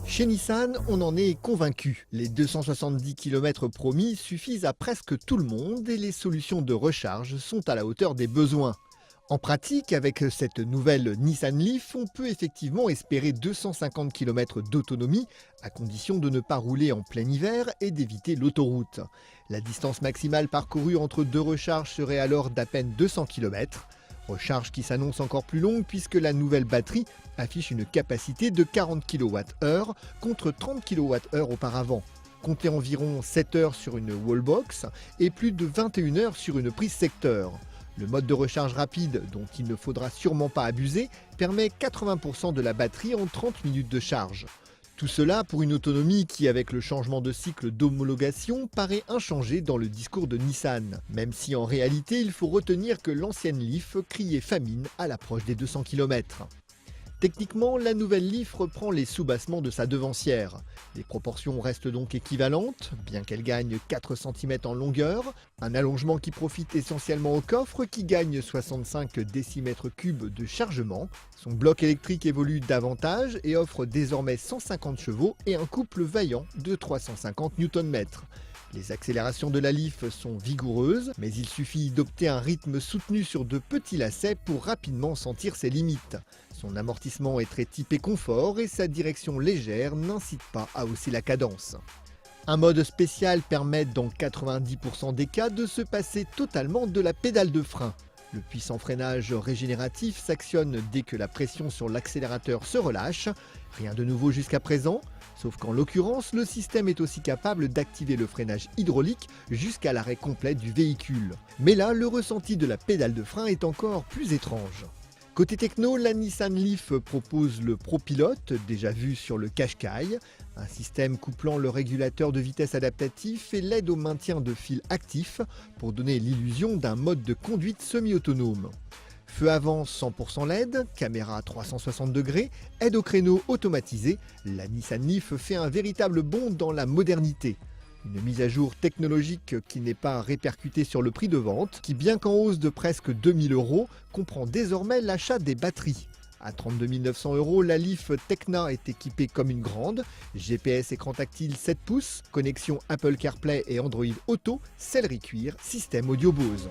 Chez Nissan, on en est convaincu. Les 270 km promis suffisent à presque tout le monde et les solutions de recharge sont à la hauteur des besoins. En pratique, avec cette nouvelle Nissan Leaf, on peut effectivement espérer 250 km d'autonomie, à condition de ne pas rouler en plein hiver et d'éviter l'autoroute. La distance maximale parcourue entre deux recharges serait alors d'à peine 200 km. Recharge qui s'annonce encore plus longue puisque la nouvelle batterie affiche une capacité de 40 kWh contre 30 kWh auparavant. Comptez environ 7 heures sur une wallbox et plus de 21 heures sur une prise secteur. Le mode de recharge rapide, dont il ne faudra sûrement pas abuser, permet 80% de la batterie en 30 minutes de charge. Tout cela pour une autonomie qui, avec le changement de cycle d'homologation, paraît inchangée dans le discours de Nissan. Même si en réalité, il faut retenir que l'ancienne Leaf criait famine à l'approche des 200 km. Techniquement, la nouvelle Leaf reprend les soubassements de sa devancière. Les proportions restent donc équivalentes, bien qu'elle gagne 4 cm en longueur, un allongement qui profite essentiellement au coffre qui gagne 65 décimètres cubes de chargement. Son bloc électrique évolue davantage et offre désormais 150 chevaux et un couple vaillant de 350 Nm. Les accélérations de la Leaf sont vigoureuses, mais il suffit d'opter un rythme soutenu sur de petits lacets pour rapidement sentir ses limites. Son amortissement est très typé confort et sa direction légère n'incite pas à hausser la cadence. Un mode spécial permet dans 90% des cas de se passer totalement de la pédale de frein. Le puissant freinage régénératif s'actionne dès que la pression sur l'accélérateur se relâche. Rien de nouveau jusqu'à présent, sauf qu'en l'occurrence, le système est aussi capable d'activer le freinage hydraulique jusqu'à l'arrêt complet du véhicule. Mais là, le ressenti de la pédale de frein est encore plus étrange. Côté techno, la Nissan Leaf propose le ProPilot, déjà vu sur le Qashqai, un système couplant le régulateur de vitesse adaptatif et l'aide au maintien de fil actif pour donner l'illusion d'un mode de conduite semi-autonome. Feu avant 100% LED, caméra 360 degrés, aide au créneau automatisé, la Nissan Leaf fait un véritable bond dans la modernité. Une mise à jour technologique qui n'est pas répercutée sur le prix de vente, qui bien qu'en hausse de presque 2000 €, comprend désormais l'achat des batteries. À 32 900 €, la Leaf Tecna est équipée comme une grande, GPS écran tactile 7 pouces, connexion Apple CarPlay et Android Auto, sellerie cuir, système audio Bose.